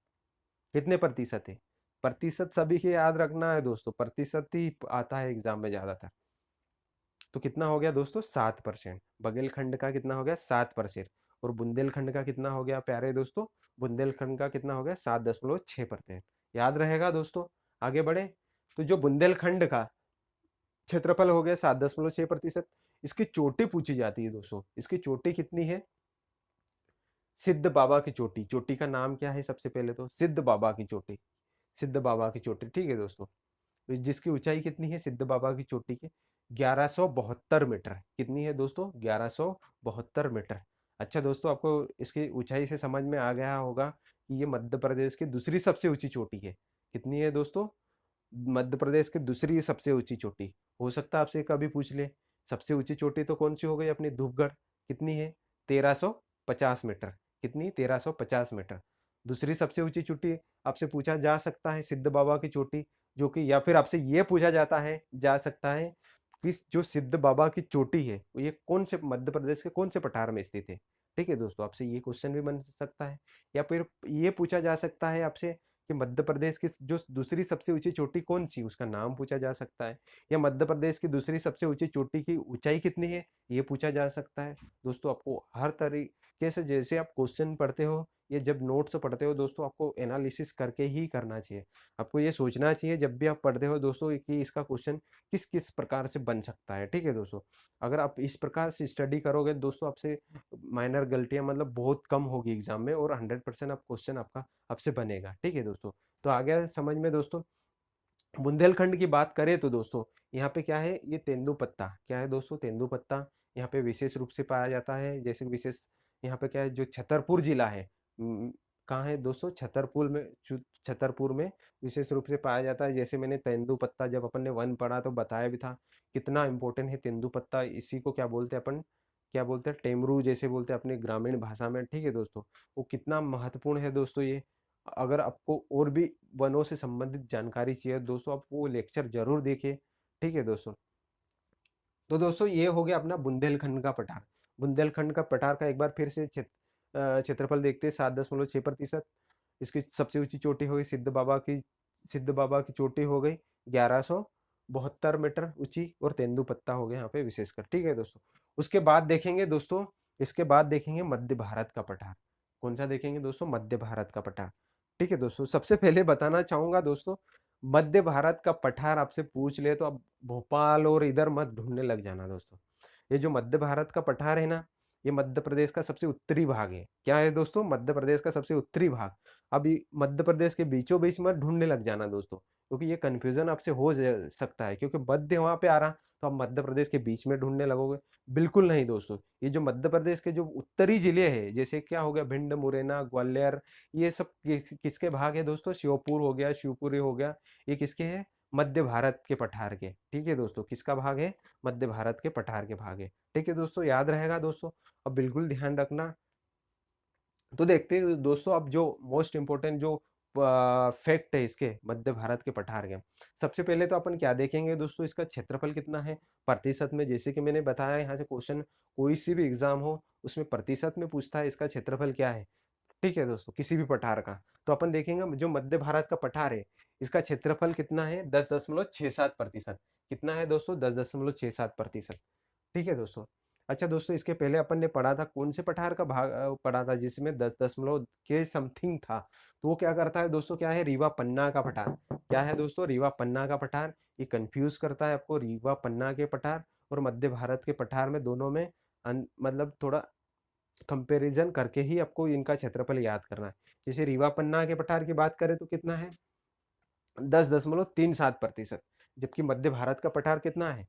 कितने प्रतिशत है। प्रतिशत सभी के याद रखना है दोस्तों, प्रतिशत ही आता है एग्जाम में ज्यादातर। तो कितना हो गया दोस्तों, 7%। बघेलखंड का कितना हो गया, 7%। और बुंदेलखंड का कितना हो गया प्यारे दोस्तों, बुंदेलखंड का कितना हो गया, 7.6%। याद रहेगा दोस्तों। आगे बढ़े, तो जो बुंदेलखंड का क्षेत्रफल हो गया 7.6%, इसकी चोटी पूछी जाती है दोस्तों। इसकी चोटी कितनी है, सिद्ध बाबा की चोटी। चोटी का नाम क्या है, सबसे पहले तो सिद्ध बाबा की चोटी। सिद्ध बाबा की चोटी, ठीक है दोस्तों। तो जिसकी ऊंचाई कितनी है सिद्ध बाबा की चोटी की, 1172 मीटर। कितनी है दोस्तों, 1172 मीटर। अच्छा दोस्तों, आपको इसकी ऊंचाई से समझ में आ गया होगा कि ये मध्य प्रदेश की दूसरी सबसे ऊंची चोटी है। कितनी है दोस्तों, मध्य प्रदेश की दूसरी सबसे ऊंची चोटी। हो सकता है आपसे कभी पूछ ले, सबसे ऊंची चोटी तो कौन सी हो गई अपनी, धूपगढ़। कितनी है, 1350 मीटर। कितनी, 1350 मीटर। दूसरी सबसे ऊंची चोटी आपसे पूछा जा सकता है सिद्ध बाबा की चोटी, जो कि, या फिर आपसे ये पूछा जाता है जा सकता है कि जो सिद्ध बाबा की चोटी है वो ये कौन से मध्य प्रदेश के कौन से पठार में स्थित है। ठीक है दोस्तों, आपसे ये क्वेश्चन भी बन सकता है। या फिर ये पूछा जा सकता है आपसे कि मध्य प्रदेश की जो दूसरी सबसे ऊंची चोटी कौन सी, उसका नाम पूछा जा सकता है। या मध्य प्रदेश की दूसरी सबसे ऊंची चोटी की ऊंचाई कितनी है, ये पूछा जा सकता है। दोस्तों आपको हर तरीके से, जैसे आप क्वेश्चन पढ़ते हो या जब नोट्स पढ़ते हो दोस्तों, आपको एनालिसिस करके ही करना चाहिए। आपको ये सोचना चाहिए जब भी आप पढ़ते हो दोस्तों कि इसका क्वेश्चन किस किस प्रकार से बन सकता है। ठीक है दोस्तों, अगर आप इस प्रकार से स्टडी करोगे दोस्तों, आपसे माइनर गलतियां मतलब बहुत कम होगी एग्जाम में, और 100% आप क्वेश्चन आपका आपसे बनेगा। ठीक है दोस्तों, तो आ गया समझ में दोस्तों। बुंदेलखंड की बात करें तो दोस्तों, यहाँ पे क्या है, ये तेंदुपत्ता। क्या है दोस्तों, तेंदुपत्ता यहाँ पे विशेष रूप से पाया जाता है। जैसे विशेष यहाँ पे क्या है, जो छतरपुर जिला है, कहाँ है दोस्तों, छतरपुर में विशेष रूप से पाया जाता है। जैसे मैंने तेंदुपत्ता जब अपन ने वन पढ़ा तो बताया भी था कितना इंपॉर्टेंट है तेंदुपत्ता। इसी को क्या बोलते हैं अपन, क्या बोलते हैं, टेमरू जैसे बोलते हैं अपनी ग्रामीण भाषा में। ठीक है दोस्तों, वो कितना महत्वपूर्ण है दोस्तों ये। अगर आपको और भी वनों से संबंधित जानकारी चाहिए दोस्तों, आप वो लेक्चर जरूर देखिए। ठीक है दोस्तों, तो दोस्तों ये हो गया अपना बुंदेलखंड का पठार। बुंदेलखंड का पठार का एक बार फिर से क्षेत्रफल देखते हैं, 7.6%। इसकी सबसे ऊंची चोटी हो गई सिद्ध बाबा की चोटी हो गई 1172 मीटर ऊंची, और तेंदुपत्ता हो गया यहाँ पे विशेषकर। ठीक है दोस्तों, उसके बाद देखेंगे दोस्तों, इसके बाद देखेंगे मध्य भारत का पठार। कौन सा देखेंगे दोस्तों, मध्य भारत का पठार। ठीक है दोस्तों, सबसे पहले बताना चाहूंगा दोस्तों, मध्य भारत का पठार आपसे पूछ ले तो आप भोपाल और इधर मत ढूंढने लग जाना दोस्तों। ये जो मध्य भारत का पठार है ना, ये मध्य प्रदेश का सबसे उत्तरी भाग है। क्या है दोस्तों, मध्य प्रदेश का सबसे उत्तरी भाग। अभी मध्य प्रदेश के बीचों बीच मत ढूंढने लग जाना दोस्तों, क्योंकि ये कंफ्यूजन आपसे हो सकता है, क्योंकि मध्य वहां पे आ रहा तो आप मध्य प्रदेश के बीच में ढूंढने लगोगे। बिल्कुल नहीं दोस्तों, ये जो मध्य प्रदेश के जो उत्तरी जिले हैं, जैसे क्या हो गया, भिंड, मुरैना, ग्वालियर, ये सब किसके भाग है दोस्तों, श्योपुर हो गया, शिवपुरी हो गया, ये किसके हैं, मध्य भारत के पठार के। ठीक है दोस्तों, किसका भाग है, मध्य भारत के पठार के भाग है। ठीक है दोस्तों, याद रहेगा दोस्तों, अब बिल्कुल ध्यान रखना। तो देखते हैं दोस्तों, अब जो मोस्ट इंपोर्टेंट जो फैक्ट है इसके मध्य भारत के पठार के, सबसे पहले तो अपन क्या देखेंगे दोस्तों, इसका क्षेत्रफल कितना है प्रतिशत में। जैसे कि मैंने बताया, यहाँ से क्वेश्चन कोई सी भी एग्जाम हो उसमें प्रतिशत में पूछता है इसका क्षेत्रफल क्या है। ठीक है दोस्तों, किसी भी पठार का। तो अपन देखेंगे जो मध्य भारत का पठार है, इसका क्षेत्रफल कितना है, 10.67%। कितना है दोस्तों, 10.67%। ठीक है दोस्तों। अच्छा दोस्तों, इसके पहले अपन ने पढ़ा था कौन से पठार का भाग पढ़ा था जिसमें 10 दशमलव के समथिंग था। तो वो क्या करता है दोस्तों, क्या है, रीवा पन्ना का पठार। क्या है दोस्तों, रीवा पन्ना का पठार। ये कंफ्यूज करता है आपको, रीवा पन्ना के पठार और मध्य भारत के पठार में, दोनों में मतलब थोड़ा कंपैरिजन करके ही आपको इनका क्षेत्रफल याद करना है। जैसे रीवा पन्ना के पठार की बात करें तो कितना है, 10.37%। जबकि मध्य भारत का पठार कितना है,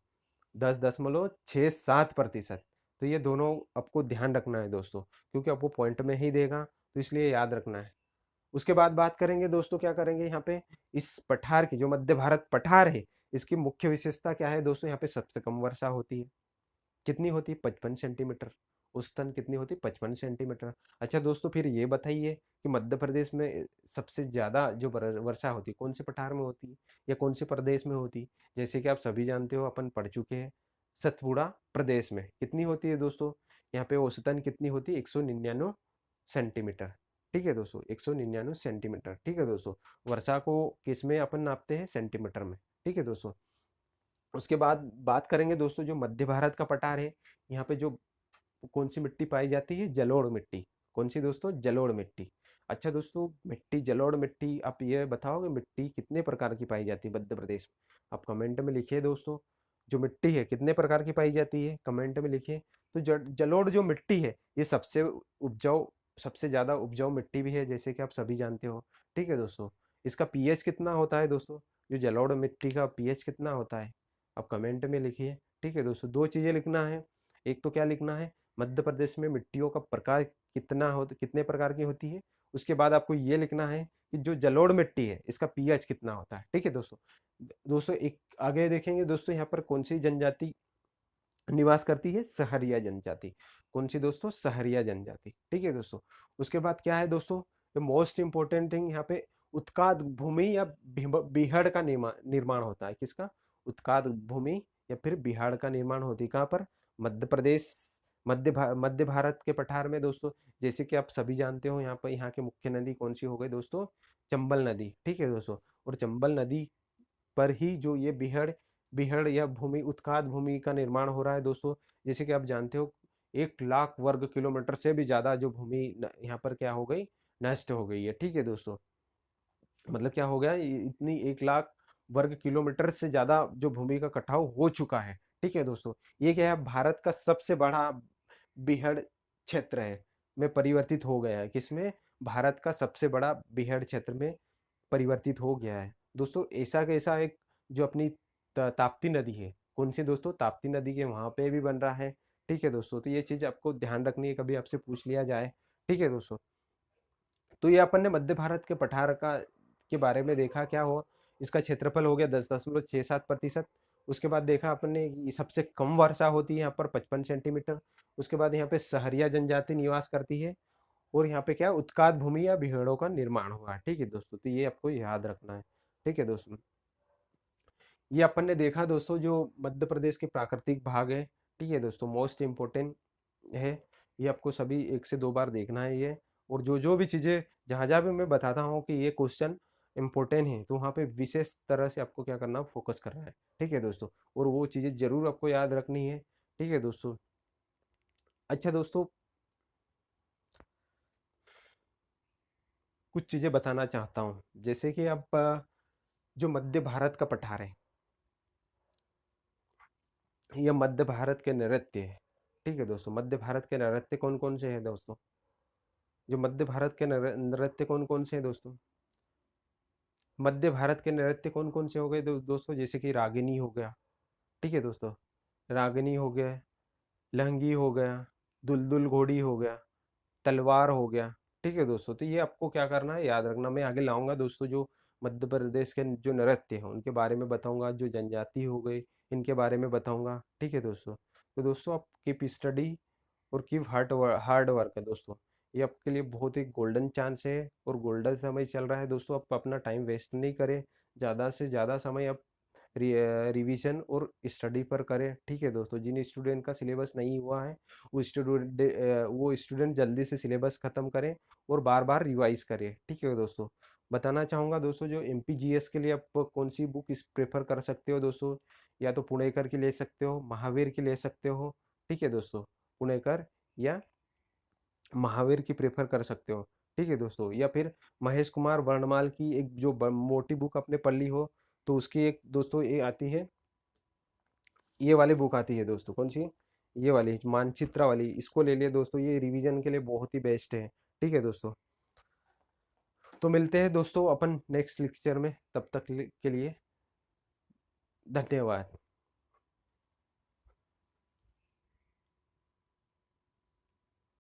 10.67%। तो ये दोनों आपको ध्यान रखना है दोस्तों, क्योंकि आपको पॉइंट में ही देगा, तो इसलिए याद रखना है। उसके बाद बात करेंगे दोस्तों, क्या करेंगे यहाँ पे, इस पठार की, जो मध्य भारत पठार है, इसकी मुख्य विशेषता क्या है दोस्तों, यहाँ पे सबसे कम वर्षा होती है। कितनी होती है, 55 सेंटीमीटर। औसतन कितनी होती है, 55 सेंटीमीटर। अच्छा दोस्तों, फिर ये बताइए कि मध्य प्रदेश में सबसे ज्यादा जो वर्षा होती है कौन से पठार में होती है या कौन से प्रदेश में होती है। जैसे कि आप सभी जानते हो, अपन पढ़ चुके हैं, सतपुड़ा प्रदेश में कितनी होती है दोस्तों, यहाँ पे औसतन कितनी होती है, 199 सेंटीमीटर। ठीक है दोस्तों, 199 सेंटीमीटर। ठीक है दोस्तों, वर्षा को किस में अपन नापते हैं, सेंटीमीटर में। ठीक है दोस्तों। उसके बाद बात करेंगे दोस्तों, जो मध्य भारत का पठार है, यहाँ पे जो कौन सी मिट्टी पाई जाती है, जलोढ़ मिट्टी। कौन सी दोस्तों, जलोढ़ मिट्टी। अच्छा दोस्तों, मिट्टी, जलोढ़ मिट्टी, आप ये बताओगे मिट्टी कितने प्रकार की पाई जाती है मध्य प्रदेश में। आप कमेंट में लिखिए दोस्तों, जो मिट्टी है कितने प्रकार की पाई जाती है, कमेंट में लिखिए। तो जलोढ़ जो मिट्टी है, ये सबसे उपजाऊ, सबसे ज्यादा उपजाऊ मिट्टी भी है, जैसे कि आप सभी जानते हो। ठीक है दोस्तों। इसका पीएच कितना होता है दोस्तों, जो जलोढ़ मिट्टी का पीएच कितना होता है, आप कमेंट में लिखिए। ठीक है दोस्तों, दो चीजें लिखना है। एक तो क्या लिखना है, मध्य प्रदेश में मिट्टियों का प्रकार कितना हो, कितने प्रकार की होती है। उसके बाद आपको ये लिखना है कि जो जलोढ़ मिट्टी है, इसका पीएच कितना होता है। ठीक है दोस्तों। दोस्तों एक आगे देखेंगे दोस्तों, यहाँ पर कौन सी जनजाति निवास करती है, सहरिया जनजाति। कौन सी दोस्तों, सहरिया जनजाति। ठीक है दोस्तों। उसके बाद क्या है दोस्तों, मोस्ट इंपोर्टेंट थिंग यहाँ पे, उत्काद भूमि या बिहड़ का निर्माण होता है। किसका, उत्काद भूमि या फिर बिहाड़ का निर्माण होती है, कहाँ पर, मध्य प्रदेश, मध्य भारत के पठार में दोस्तों। जैसे कि आप सभी जानते हो, यहाँ पर, यहाँ की मुख्य नदी कौन सी हो गई दोस्तों, चंबल नदी। ठीक है दोस्तों। और चंबल नदी पर ही जो ये बिहड़ बिहड़ या भूमि, उत्खात भूमि का निर्माण हो रहा है दोस्तों। जैसे कि आप जानते हो, 1 लाख वर्ग किलोमीटर से भी ज्यादा जो भूमि यहाँ पर क्या हो गई, नष्ट हो गई है। ठीक है दोस्तों। मतलब क्या हो गया, इतनी 1 लाख वर्ग किलोमीटर से ज्यादा जो भूमि का कटाव हो चुका है। ठीक है दोस्तों। ये क्या है, भारत का सबसे बड़ा बिहड़ क्षेत्र है, में परिवर्तित हो गया है। किसमें, भारत का सबसे बड़ा बिहड़ क्षेत्र में परिवर्तित हो गया है दोस्तों। ऐसा कैसा, एक जो अपनी ताप्ती नदी है, कौन सी दोस्तों, ताप्ती नदी के वहां पे भी बन रहा है। ठीक है दोस्तों। तो ये चीज आपको ध्यान रखनी है, कभी आपसे पूछ लिया जाए। ठीक है दोस्तों। तो ये अपन ने मध्य भारत के पठार का के बारे में देखा, क्या हो, इसका क्षेत्रफल हो गया 10.67%। उसके बाद देखा अपन ने कि सबसे कम वर्षा होती है यहाँ पर, 55 सेंटीमीटर। उसके बाद यहाँ पे सहरिया जनजाति निवास करती है। और यहाँ पे क्या, उत्काद भूमि या बिहड़ों का निर्माण हुआ है। ठीक है दोस्तों, तो ये आपको याद रखना है। ठीक है दोस्तों। ये अपन ने देखा दोस्तों, जो मध्य प्रदेश के प्राकृतिक भाग है। ठीक है दोस्तों, मोस्ट इम्पोर्टेंट है। ये आपको सभी 1 से 2 बार देखना है ये। और जो जो भी चीजें, जहां जहां भी मैं बताता हूँ कि ये क्वेश्चन इंपॉर्टेंट है, तो वहाँ पे विशेष तरह से आपको क्या करना, फोकस करना है। ठीक है दोस्तों। और वो चीजें जरूर आपको याद रखनी है। ठीक है दोस्तों। अच्छा दोस्तों, कुछ चीजें बताना चाहता हूँ, जैसे कि आप जो मध्य भारत का पठार है, यह मध्य भारत के नृत्य है। ठीक है दोस्तों, मध्य भारत के नृत्य कौन कौन से हैं दोस्तों, जो मध्य भारत के नृत्य कौन कौन से हैं दोस्तों, मध्य भारत के नृत्य कौन कौन से हो गए दोस्तों, जैसे कि रागिनी हो गया। ठीक है दोस्तों, रागिनी हो गया, लहंगी हो गया, दुलदुल घोड़ी हो गया, तलवार हो गया। ठीक है दोस्तों। तो ये आपको क्या करना है, याद रखना। मैं आगे लाऊंगा दोस्तों, जो मध्य प्रदेश के जो नृत्य हैं उनके बारे में बताऊंगा, जो जनजाति हो गई इनके बारे में बताऊंगा। ठीक है दोस्तों। तो दोस्तों, आप कीप स्टडी और कीप हार्ड वर्क है दोस्तों। ये आपके लिए बहुत ही गोल्डन चांस है और गोल्डन समय चल रहा है दोस्तों। आप अपना टाइम वेस्ट नहीं करें, ज़्यादा से ज़्यादा समय आप रिवीजन और स्टडी पर करें। ठीक है दोस्तों। जिन स्टूडेंट का सिलेबस नहीं हुआ है, वो स्टूडेंट जल्दी से सिलेबस ख़त्म करें और बार बार रिवाइज करें। ठीक है दोस्तों। बताना चाहूँगा दोस्तों, जो एमपीजीएस के लिए आप कौन सी बुक इस प्रेफर कर सकते हो दोस्तों, या तो पुणेकर की ले सकते हो, महावीर की ले सकते हो। ठीक है दोस्तों, पुणेकर या महावीर की प्रेफर कर सकते हो। ठीक है दोस्तों, या फिर महेश कुमार वर्णमाल की एक जो मोटी बुक आपने पढ़ ली हो, तो उसकी एक दोस्तों ये आती है, ये वाली बुक आती है दोस्तों, कौन सी, ये वाली मानचित्रा वाली, इसको ले लिए दोस्तों, ये रिवीजन के लिए बहुत ही बेस्ट है। ठीक है दोस्तों, तो मिलते हैं दोस्तों अपन नेक्स्ट लेक्चर में, तब तक के लिए धन्यवाद।